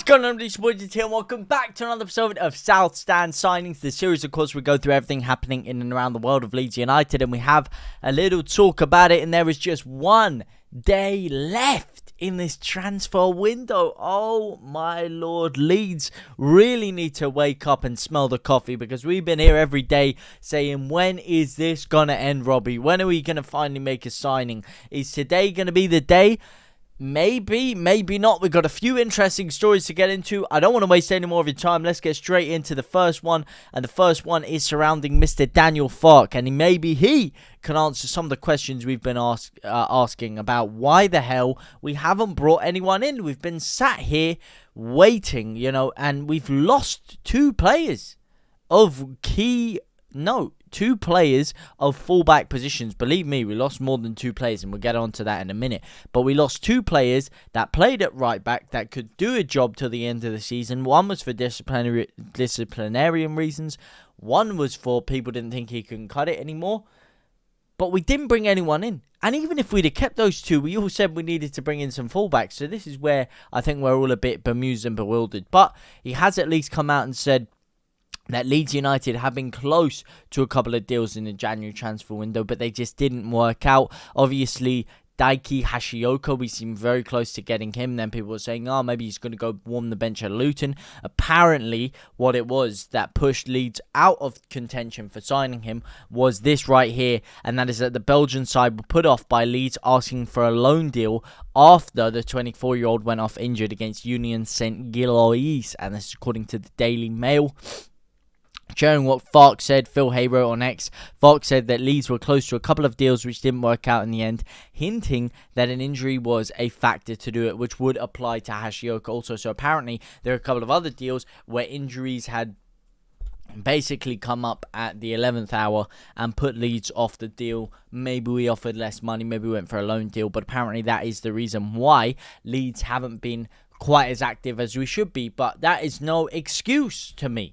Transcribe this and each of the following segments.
What's going on, Leeds United Transfer, and welcome back to another episode of South Stand Signings, the series. Of course, we go through everything happening in and around the world of Leeds United, and we have a little talk about it, and there is just 1 day left in this transfer window. Oh my lord, Leeds really need to wake up and smell the coffee, because we've been here every day saying, when is this gonna end, Robbie? When are we gonna finally make a signing? Is today gonna be the day? Maybe, maybe not. We've got a few interesting stories to get into. I don't want to waste any more of your time. Let's get straight into the first one. And the first one is surrounding Mr. Daniel Farke. And maybe he can answer some of the questions we've been asking about why the hell we haven't brought anyone in. We've been sat here waiting, and we've lost two players of two players of fullback positions. Believe me, we lost more than two players, and we'll get on to that in a minute. But we lost two players that played at right back that could do a job till the end of the season. One was for disciplinarian reasons. One was for people didn't think he can cut it anymore. But we didn't bring anyone in. And even if we'd have kept those two, we all said we needed to bring in some fullbacks. So this is where I think we're all a bit bemused and bewildered. But he has at least come out and said that Leeds United have been close to a couple of deals in the January transfer window, but they just didn't work out. Obviously, Daiki Hashioka, we seem very close to getting him. Then people were saying, maybe he's going to go warm the bench at Luton. Apparently, what it was that pushed Leeds out of contention for signing him was this right here, and that is that the Belgian side were put off by Leeds asking for a loan deal after the 24-year-old went off injured against Union Saint-Gilloise, and this is according to the Daily Mail. Sharing what Farke said, Phil Hay wrote on X. Farke said that Leeds were close to a couple of deals which didn't work out in the end, hinting that an injury was a factor to do it, which would apply to Hashioka also. So apparently there are a couple of other deals where injuries had basically come up at the 11th hour and put Leeds off the deal. Maybe we offered less money, maybe we went for a loan deal, but apparently that is the reason why Leeds haven't been quite as active as we should be. But that is no excuse to me.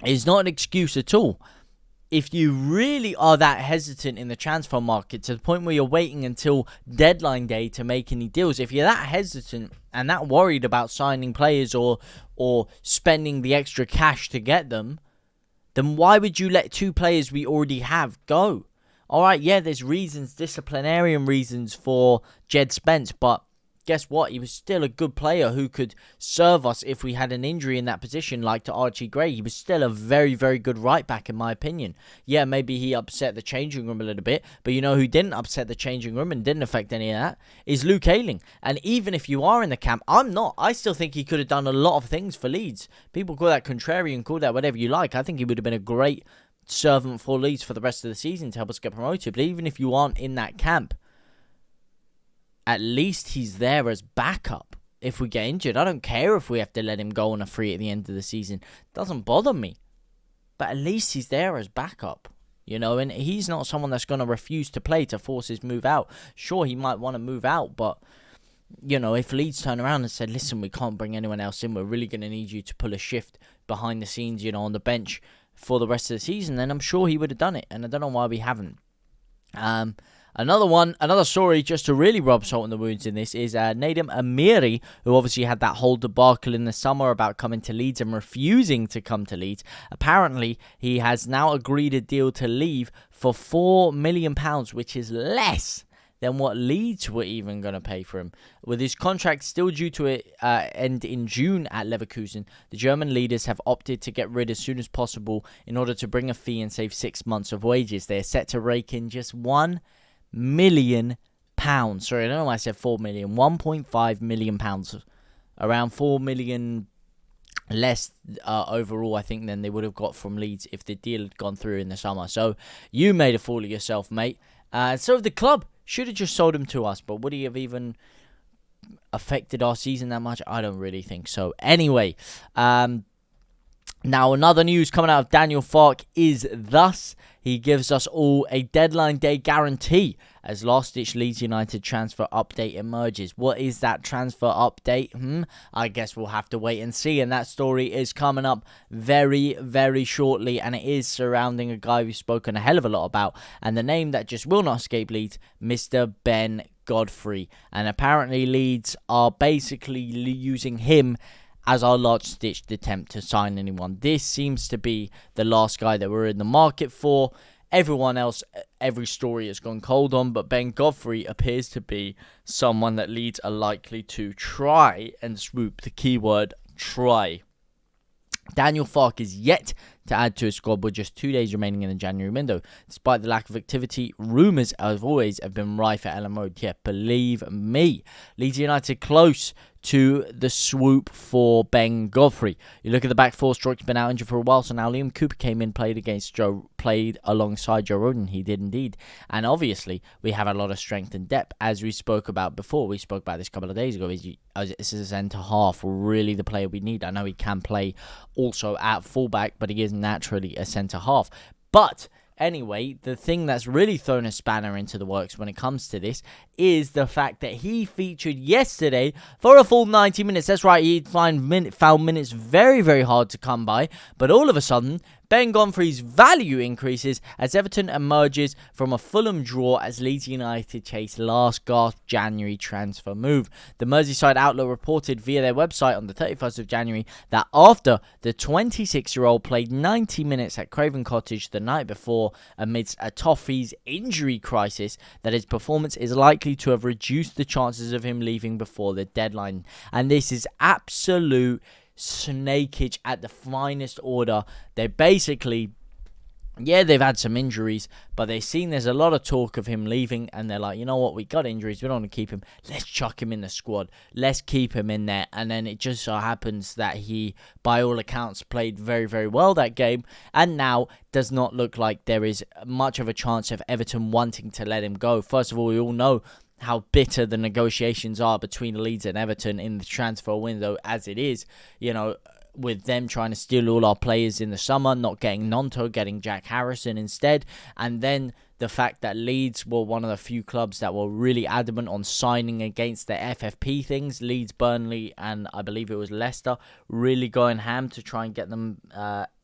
It's not an excuse at all. If you really are that hesitant in the transfer market to the point where you're waiting until deadline day to make any deals, if you're that hesitant and that worried about signing players or spending the extra cash to get them, then why would you let two players we already have go? Alright, yeah, there's reasons, disciplinarian reasons for Jed Spence, but guess what? He was still a good player who could serve us if we had an injury in that position, like to Archie Gray. He was still a very, very good right back, in my opinion. Yeah, maybe he upset the changing room a little bit, but you know who didn't upset the changing room and didn't affect any of that? Is Luke Ayling. And even if you are in the camp, I'm not. I still think he could have done a lot of things for Leeds. People call that contrarian, call that whatever you like. I think he would have been a great servant for Leeds for the rest of the season to help us get promoted. But even if you aren't in that camp, at least he's there as backup if we get injured. I don't care if we have to let him go on a free at the end of the season. It doesn't bother me. But at least he's there as backup. And he's not someone that's going to refuse to play to force his move out. Sure, he might want to move out, but, if Leeds turn around and said, listen, we can't bring anyone else in, we're really going to need you to pull a shift behind the scenes, on the bench for the rest of the season, then I'm sure he would have done it. And I don't know why we haven't. Another story just to really rub salt in the wounds in this is Nadiem Amiri, who obviously had that whole debacle in the summer about coming to Leeds and refusing to come to Leeds. Apparently, he has now agreed a deal to leave for £4 million, which is less than what Leeds were even going to pay for him. With his contract still due to end in June at Leverkusen, the German leaders have opted to get rid as soon as possible in order to bring a fee and save 6 months of wages. They are set to rake in just £1 million. Sorry, I don't know why I said 4 million. 1.5 million pounds. Around 4 million less overall, I think, than they would have got from Leeds if the deal had gone through in the summer. So you made a fool of yourself, mate. So the club should have just sold him to us, but would he have even affected our season that much? I don't really think so. Anyway, now another news coming out of Daniel Farke is thus he gives us all a deadline day guarantee as last-ditch Leeds United transfer update emerges. What is that transfer update? I guess we'll have to wait and see, and that story is coming up very, very shortly, and it is surrounding a guy we've spoken a hell of a lot about, and the name that just will not escape Leeds, Mr. Ben Godfrey. And apparently Leeds are basically using him as our last-ditched attempt to sign anyone. This seems to be the last guy that we're in the market for. Everyone else, every story has gone cold on, but Ben Godfrey appears to be someone that Leeds are likely to try and swoop. The keyword, try. Daniel Farke is yet to add to his squad with just 2 days remaining in the January window. Despite the lack of activity, rumours, as always, have been rife at Ellen Road. Yeah, believe me. Leeds United close to the swoop for Ben Godfrey. You look at the back four, Stroke's been out injured for a while, so now Liam Cooper came in, played alongside Joe Rodon. He did indeed. And obviously, we have a lot of strength and depth, as we spoke about before. We spoke about this a couple of days ago. This is a centre-half, really the player we need. I know he can play also at fullback, but he is naturally a centre-half. But anyway, the thing that's really thrown a spanner into the works when it comes to this is the fact that he featured yesterday for a full 90 minutes. That's right, he found minutes very, very hard to come by. But all of a sudden, Ben Godfrey's value increases as Everton emerges from a Fulham draw as Leeds United chase last gasp January transfer move. The Merseyside outlet reported via their website on the 31st of January that after the 26-year-old played 90 minutes at Craven Cottage the night before amidst a Toffee's injury crisis, that his performance is likely to have reduced the chances of him leaving before the deadline. And this is absolute snakeage at the finest order. They basically, they've had some injuries, but they've seen there's a lot of talk of him leaving, and they're like, you know what, we got injuries, we don't want to keep him, let's chuck him in the squad, let's keep him in there. And then it just so happens that he, by all accounts, played very, very well that game, and now does not look like there is much of a chance of Everton wanting to let him go. First of all, we all know how bitter the negotiations are between Leeds and Everton in the transfer window as it is, with them trying to steal all our players in the summer, not getting Nonto, getting Jack Harrison instead, and then the fact that Leeds were one of the few clubs that were really adamant on signing against the FFP things. Leeds, Burnley, and I believe it was Leicester really going ham to try and get them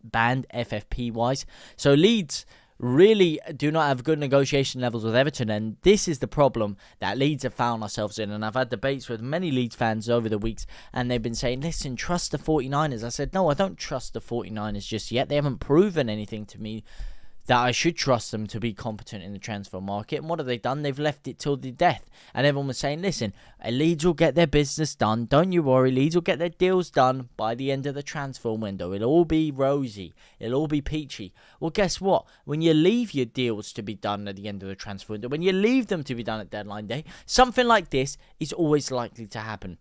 banned FFP-wise. So Leeds really do not have good negotiation levels with Everton, and this is the problem that Leeds have found ourselves in. And I've had debates with many Leeds fans over the weeks, and they've been saying, listen, trust the 49ers. I said, no, I don't trust the 49ers just yet. They haven't proven anything to me that I should trust them to be competent in the transfer market. And what have they done? They've left it till the death. And everyone was saying, listen, Leeds will get their business done. Don't you worry. Leeds will get their deals done by the end of the transfer window. It'll all be rosy. It'll all be peachy. Well, guess what? When you leave your deals to be done at the end of the transfer window, when you leave them to be done at deadline day, something like this is always likely to happen.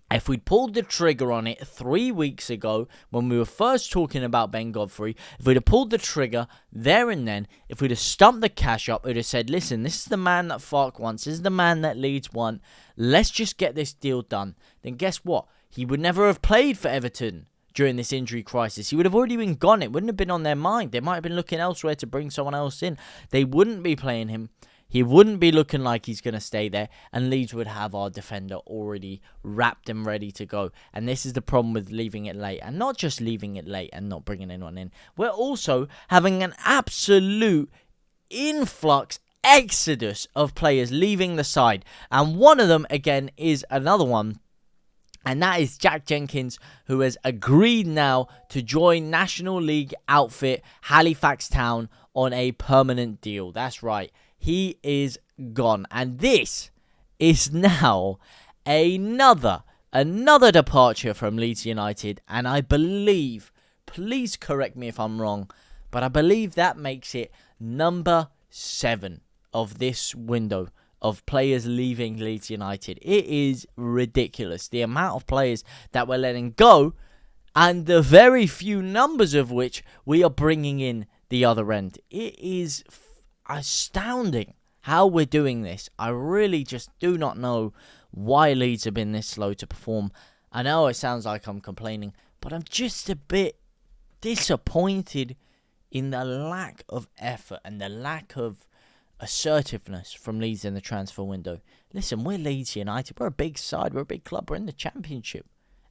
If we'd pulled the trigger on it 3 weeks ago, when we were first talking about Ben Godfrey, if we'd have pulled the trigger there and then, if we'd have stumped the cash up, we'd have said, listen, this is the man that Farke wants, this is the man that Leeds want, let's just get this deal done. Then guess what? He would never have played for Everton during this injury crisis. He would have already been gone. It wouldn't have been on their mind. They might have been looking elsewhere to bring someone else in. They wouldn't be playing him. He wouldn't be looking like he's going to stay there, and Leeds would have our defender already wrapped and ready to go. And this is the problem with leaving it late, and not just leaving it late and not bringing anyone in. We're also having an absolute influx, exodus of players leaving the side. And one of them, again, is another one, and that is Jack Jenkins, who has agreed now to join National League outfit Halifax Town on a permanent deal. That's right. He is gone. And this is now another departure from Leeds United. And I believe, please correct me if I'm wrong, but I believe that makes it number 7 of this window of players leaving Leeds United. It is ridiculous, the amount of players that we're letting go, and the very few numbers of which we are bringing in the other end. It is astounding how we're doing this. I really just do not know why Leeds have been this slow to perform. I know it sounds like I'm complaining, but I'm just a bit disappointed in the lack of effort and the lack of assertiveness from Leeds in the transfer window. Listen, we're Leeds United. We're a big side. We're a big club. We're in the Championship.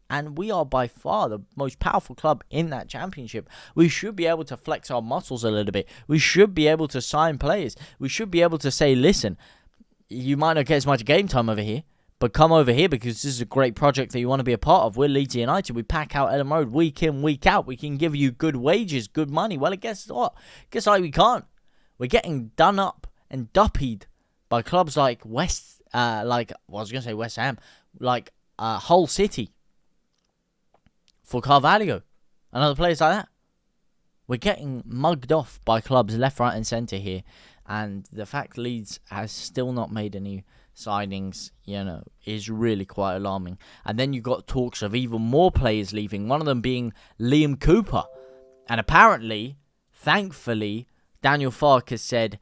And we are by far the most powerful club in that Championship. We should be able to flex our muscles a little bit. We should be able to sign players. We should be able to say, listen, you might not get as much game time over here, but come over here because this is a great project that you want to be a part of. We're Leeds United. We pack out Ellen Road week in, week out. We can give you good wages, good money. Well, guess what? Guess like we can't. We're getting done up and duppied by clubs like West Ham, like Hull City for Carvalho and other players like that. We're getting mugged off by clubs left, right, and centre here, and the fact Leeds has still not made any signings, is really quite alarming. And then you got talks of even more players leaving, one of them being Liam Cooper. And apparently, thankfully, Daniel Farke has said,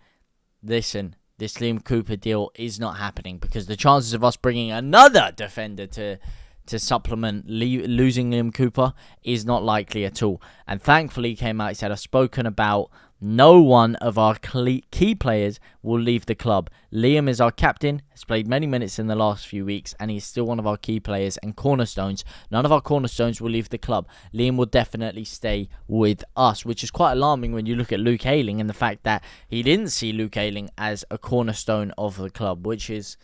listen, this Liam Cooper deal is not happening because the chances of us bringing another defender to supplement losing Liam Cooper is not likely at all. And thankfully he came out, he said, I've spoken about no one of our key players will leave the club. Liam is our captain, has played many minutes in the last few weeks, and he's still one of our key players and cornerstones. None of our cornerstones will leave the club. Liam will definitely stay with us, which is quite alarming when you look at Luke Ayling and the fact that he didn't see Luke Ayling as a cornerstone of the club, which is,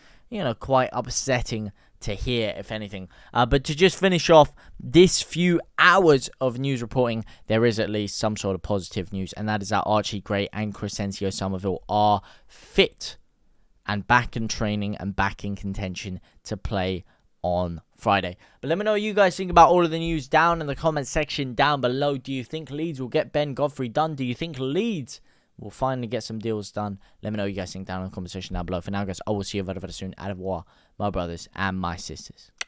quite upsetting to hear, if anything. But to just finish off this few hours of news reporting, there is at least some sort of positive news, and that is that Archie Gray and Crescencio Somerville are fit and back in training and back in contention to play on Friday. But let me know what you guys think about all of the news down in the comment section down below. Do you think Leeds will get Ben Godfrey done? Do you think Leeds will finally get some deals done? Let me know what you guys think down in the comment section down below. For now, guys, I will see you very, very soon. Au revoir, my brothers and my sisters.